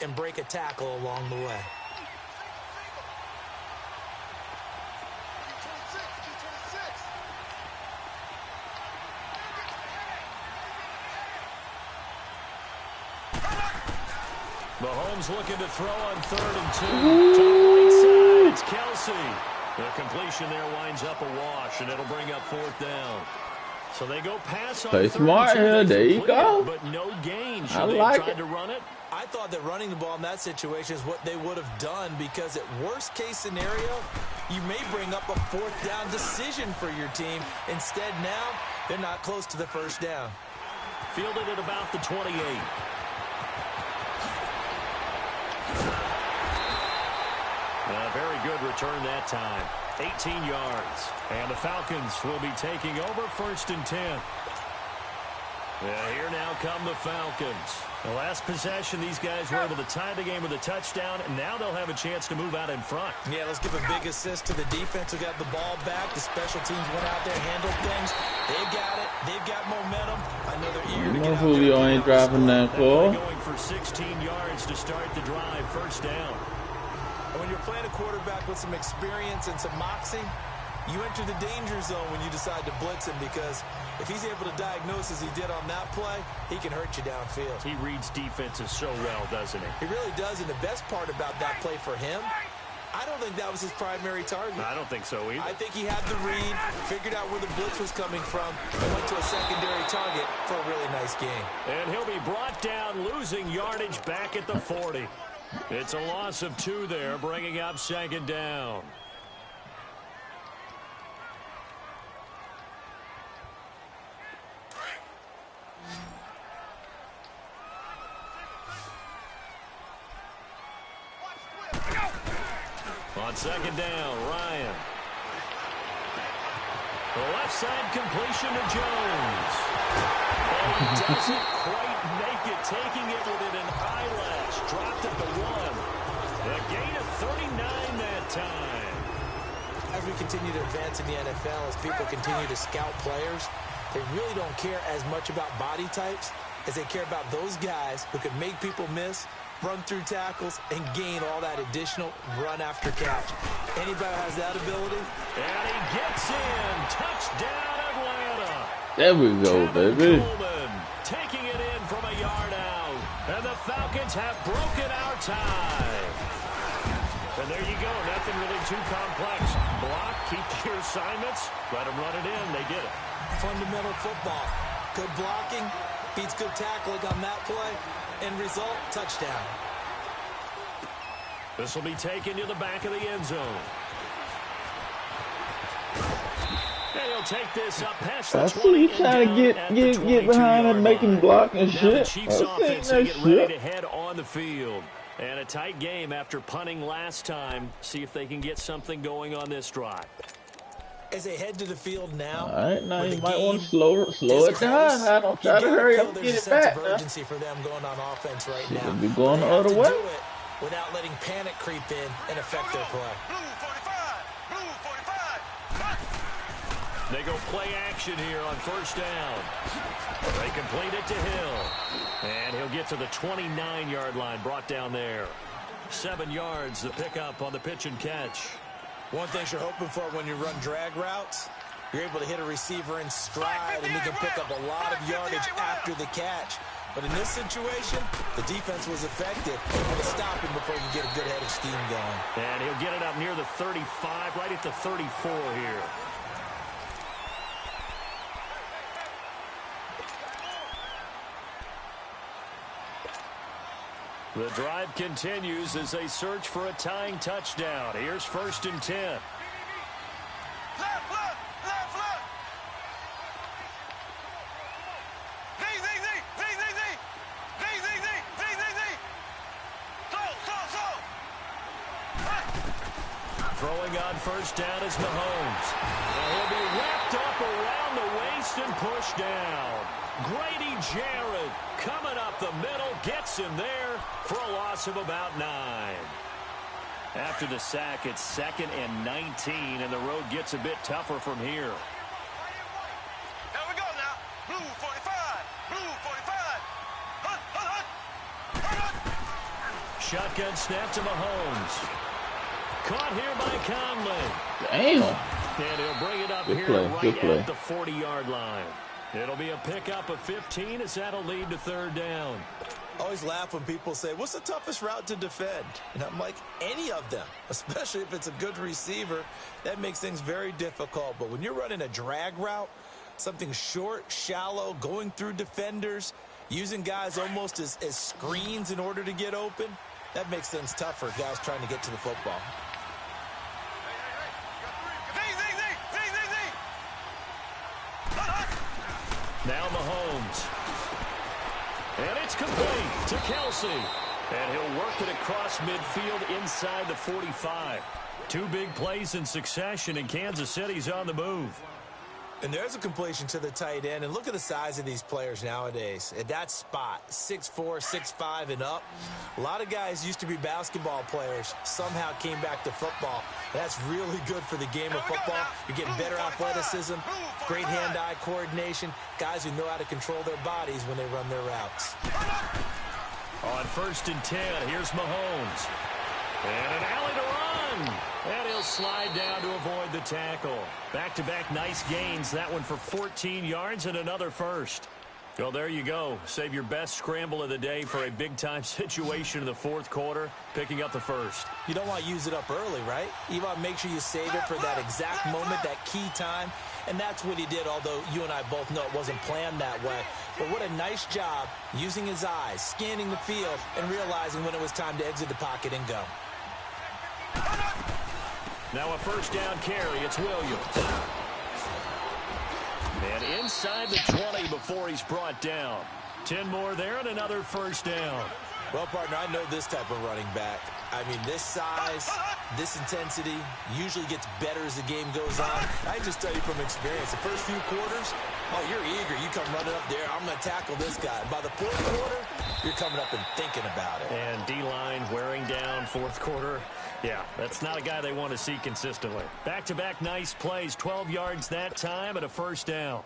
and break a tackle along the way. Mahomes looking to throw on 3rd and 2. To the right side, it's Kelsey. The completion there winds up a wash, and it'll bring up 4th down. So they go pass on 3rd and 2. There you go. But no gain. I like tried to run it. I thought that running the ball in that situation is what they would have done, because at worst case scenario, you may bring up a 4th down decision for your team. Instead, now they're not close to the 1st down. Fielded at about the 28. A very good return that time. 18 yards. And the Falcons will be taking over 1st and 10. Here now come the Falcons. The last possession, these guys were able to tie the game with a touchdown, and now they'll have a chance to move out in front. Yeah, let's give a big assist to the defense who got the ball back. The special teams went out there, handled things. They've got it. They've got momentum. I know they're eager to get out there. Julio ain't dropping that ball. Going for 16 yards to start the drive. 1st down. And when you're playing a quarterback with some experience and some moxie, you enter the danger zone when you decide to blitz him, because if he's able to diagnose as he did on that play, he can hurt you downfield. He reads defenses so well, doesn't he? He really does, and the best part about that play for him, I don't think that was his primary target. I don't think so either. I think he had the read, figured out where the blitz was coming from, and went to a secondary target for a really nice game. And he'll be brought down, losing yardage back at the 40. It's a loss of 2 there, bringing up 2nd down. On 2nd down, Ryan. The left side completion to Jones. And he doesn't quite make it, taking it within an eyelash. Dropped at the 1. A gain of 39 that time. As we continue to advance in the NFL, as people continue to scout players, they really don't care as much about body types as they care about those guys who can make people miss, run through tackles, and gain all that additional run after catch. Anybody who has that ability? And he gets in. Touchdown, Atlanta. There we go, baby. Coleman taking it in from a yard out. And the Falcons have broken our tie. And there you go. Nothing really too complex. Block, keep your assignments, let them run it in. They did it. Fundamental football. Good blocking beats good tackling on that play. End result, touchdown. This will be taken to the back of the end zone. And he'll take this up past the 20. You trying to get behind and make him block and shit. The Chiefs offense get ready to head on the field. And a tight game after punting last time. See if they can get something going on this drive. As they head to the field now, all right, now you might want to slow it down. I don't try to hurry up and get it back. There's a sense of urgency for them going on offense right now. Be going the other way. Do it without letting panic creep in and affect their play. They go play action here on 1st down. They complete it to Hill. And he'll get to the 29-yard line, brought down there. 7 yards, the pickup on the pitch and catch. One thing you're hoping for when you run drag routes, you're able to hit a receiver in stride, and he can pick up a lot of yardage after the catch. But in this situation, the defense was effective, able to stop him before he could get a good head of steam going. And he'll get it up near the 35, right at the 34 here. The drive continues as they search for a tying touchdown. Here's 1st and 10. Throwing on 1st down is Mahomes. And he'll be wrapped up around the waist and pushed down. Grady Jarrett coming up the middle, gets him there for a loss of about 9. After the sack, it's 2nd and 19, and the road gets a bit tougher from here. Here we go now. Blue 45. Blue 45. Shotgun snap to Mahomes. Caught here by Conley. Damn. And he'll bring it up Good here play, right good play. at the 40-yard line. It'll be a pickup of 15 as that'll lead to third down. I always laugh when people say, what's the toughest route to defend? And I'm like, any of them, especially if it's a good receiver. That makes things very difficult. But when you're running a drag route, something short, shallow, going through defenders, using guys almost as screens in order to get open, that makes things tough for guys trying to get to the football. Now Mahomes. And it's complete to Kelsey. And he'll work it across midfield inside the 45. Two big plays in succession, and Kansas City's on the move. And there's a completion to the tight end. And look at the size of these players nowadays. At that spot, 6'4", 6'5", and up. A lot of guys used to be basketball players, somehow came back to football. That's really good for the game of football. You're getting better athleticism, great hand-eye coordination, guys who know how to control their bodies when they run their routes. On 1st and 10, here's Mahomes. And an alley to run. And he'll slide down to avoid the tackle. Back-to-back nice gains. That one for 14 yards and another first. Well, there you go. Save your best scramble of the day for a big-time situation in the fourth quarter, picking up the first. You don't want to use it up early, right? You want to make sure you save it for that exact moment, that key time. And that's what he did, although you and I both know it wasn't planned that way. But what a nice job using his eyes, scanning the field, and realizing when it was time to exit the pocket and go. Now a first down carry. It's Williams. And inside the 20 before he's brought down. 10 more there and another first down. Well, partner, I know this type of running back. I mean, this size, this intensity usually gets better as the game goes on. I just tell you from experience, the first few quarters, oh, you're eager. You come running up there, I'm going to tackle this guy. By the fourth quarter, you're coming up and thinking about it. And D-line wearing down fourth quarter. Yeah, that's not a guy they want to see consistently. Back-to-back nice plays, 12 yards that time and a first down.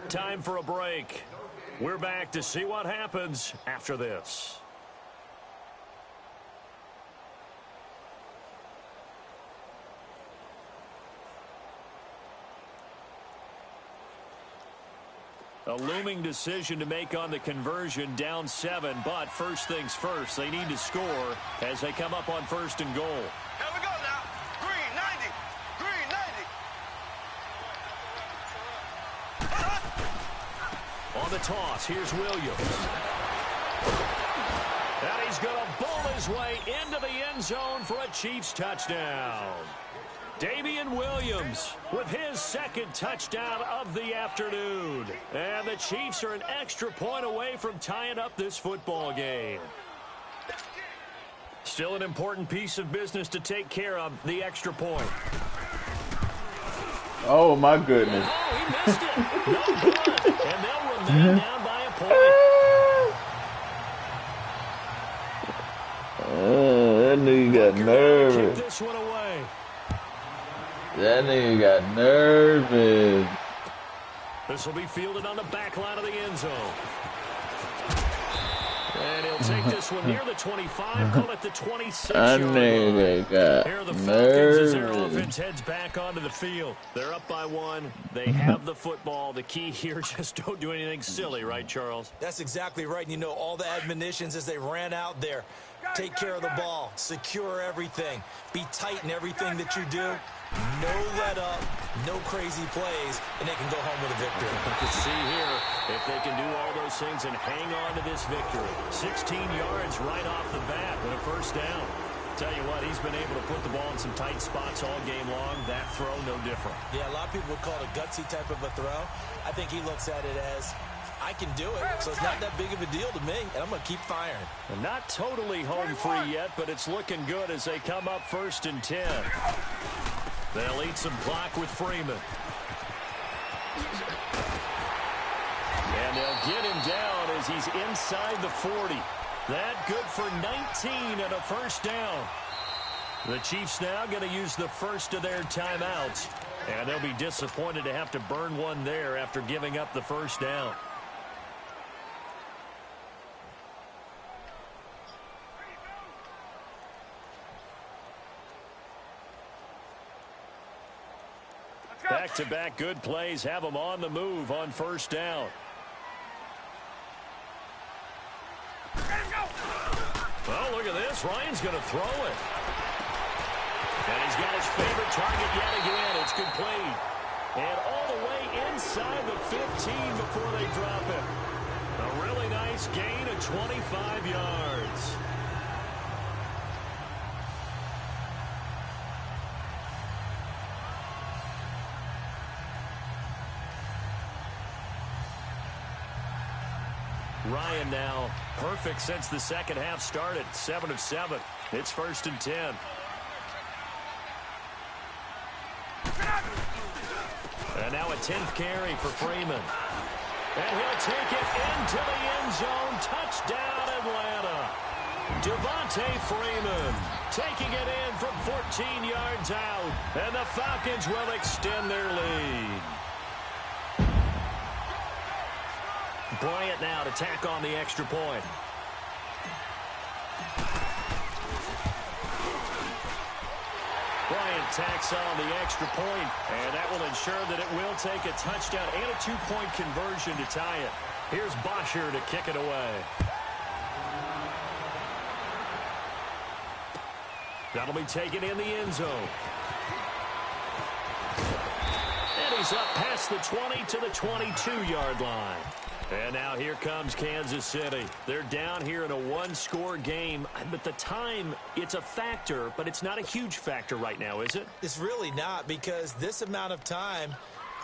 Time for a break. We're back to see what happens after this. A looming decision to make on the conversion, down 7, but first things first, they need to score as they come up on 1st and goal. Here we go now. Green 90. Green 90. On the toss, here's Williams. And he's going to bowl his way into the end zone for a Chiefs touchdown. Damian Williams with his second touchdown of the afternoon. And the Chiefs are an extra point away from tying up this football game. Still an important piece of business to take care of, the extra point. Oh, my goodness. Oh, he missed it. No good. And they'll remain down by a point. That nigga got nervous. Kick this one away. That nigga got nervous. This will be fielded on the back line of the end zone. And he'll take this one near the 25, call it the 26-yard line. Here are the Falcons as their offense heads back onto the field. They're up by 1. They have the football. The key here, just don't do anything silly, right, Charles? That's exactly right. And you know, all the admonitions as they ran out there. Take care of the ball. Secure everything. Be tight in everything that you do. No let up, no crazy plays, and they can go home with a victory. You can see here if they can do all those things and hang on to this victory. 16 yards right off the bat and a first down. Tell you what, he's been able to put the ball in some tight spots all game long. That throw, no different. Yeah, a lot of people would call it a gutsy type of a throw. I think he looks at it as, I can do it, so it's not that big of a deal to me, and I'm going to keep firing. And not totally home free yet, but it's looking good as they come up 1st and 10. They'll eat some clock with Freeman. And they'll get him down as he's inside the 40. That good for 19 and a first down. The Chiefs now going to use the first of their timeouts. And they'll be disappointed to have to burn one there after giving up the first down. Back-to-back good plays have them on the move on first down. Well, look at this. Ryan's going to throw it. And he's got his favorite target yet again. It's complete. And all the way inside the 15 before they drop it. A really nice gain of 25 yards. Ryan now perfect since the second half started. 7 of 7. It's 1st and 10. And now a 10th carry for Freeman. And he'll take it into the end zone. Touchdown, Atlanta. Devontae Freeman taking it in from 14 yards out. And the Falcons will extend their lead. Bryant now to tack on the extra point. Bryant tacks on the extra point, and that will ensure that it will take a touchdown and a 2-point conversion to tie it. Here's Bosher to kick it away. That'll be taken in the end zone. And he's up past the 20 to the 22-yard line. And now here comes Kansas City. They're down here in a one-score game. But the time, it's a factor, but it's not a huge factor right now, is it? It's really not, because this amount of time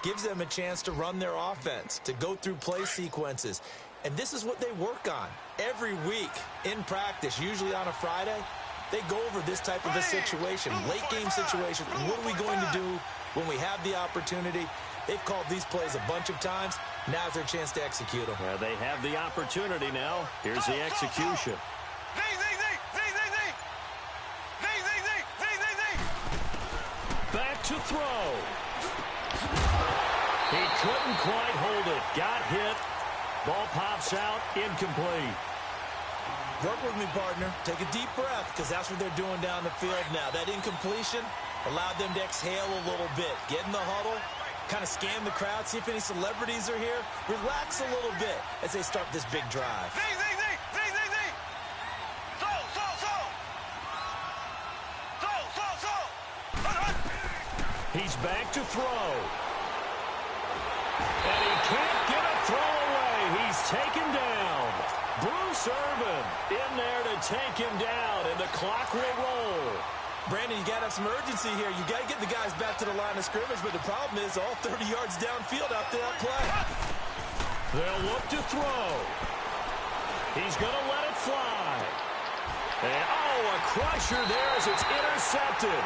gives them a chance to run their offense, to go through play sequences. And this is what they work on every week in practice, usually on a Friday. They go over this type of a situation, late-game situation. What are we going to do when we have the opportunity? They've called these plays a bunch of times. Now's their chance to execute them. Well, they have the opportunity now. Here's the execution. Back to throw. He couldn't quite hold it. Got hit. Ball pops out. Incomplete. Work with me, partner. Take a deep breath, because that's what they're doing down the field now. That incompletion allowed them to exhale a little bit. Get in the huddle. Kind of scan the crowd, see if any celebrities are here. Relax a little bit as they start this big drive. He's back to throw. And he can't get a throw away. He's taken down. Bruce Irvin in there to take him down, and the clock will roll. Brandon, you got to have some urgency here. You got to get the guys back to the line of scrimmage, but the problem is all 30 yards downfield after that play. They'll look to throw. He's going to let it fly. And, a crusher there as it's intercepted.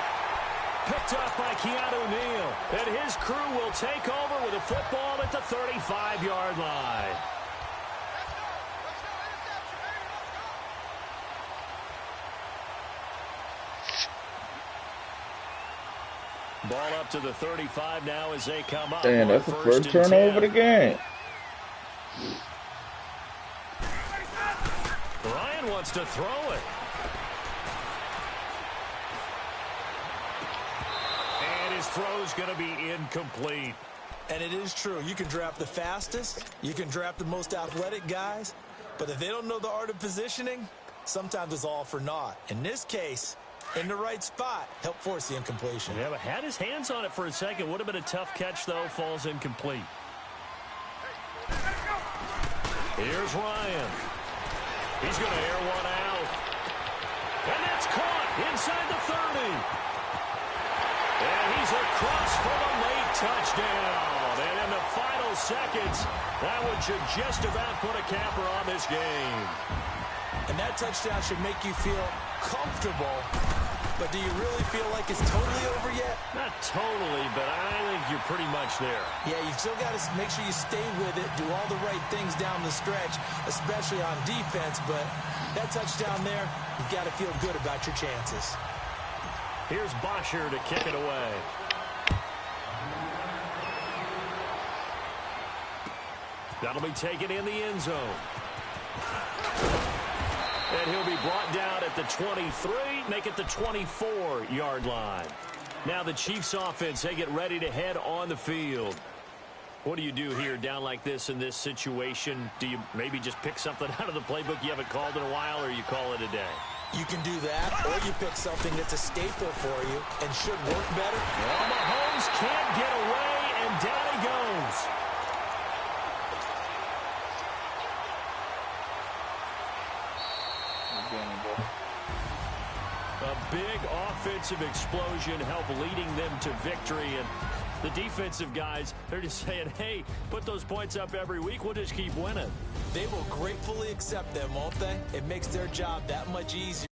Picked up by Keanu Neal. And his crew will take over with a football at the 35-yard line. Ball up to the 35 now as they come up. Damn, that's the first turnover of the game. Ryan wants to throw it. And his throw's going to be incomplete. And it is true. You can draft the fastest. You can draft the most athletic guys. But if they don't know the art of positioning, sometimes it's all for naught. In this case, in the right spot, help force the incompletion. Yeah, but had his hands on it for a second. Would have been a tough catch, though. Falls incomplete. Here's Ryan. He's going to air one out. And that's caught inside the 30. And he's across for the late touchdown. And in the final final seconds. That one should just about put a capper on this game. And that touchdown should make you feel comfortable. But do you really feel like it's totally over yet? Not totally, but I think you're pretty much there. Yeah, you still got to make sure you stay with it, do all the right things down the stretch, especially on defense. But that touchdown there, you've got to feel good about your chances. Here's Bosher to kick it away. That'll be taken in the end zone. And he'll be brought down at the 23, make it the 24-yard line. Now the Chiefs offense, they get ready to head on the field. What do you do here down like this in this situation? Do you maybe just pick something out of the playbook you haven't called in a while, or you call it a day? You can do that, or you pick something that's a staple for you and should work better. Well, Mahomes can't get away, and down he goes. A big offensive explosion helped leading them to victory. And the defensive guys, they're just saying, hey, put those points up every week. We'll just keep winning. They will gratefully accept them, won't they? It makes their job that much easier.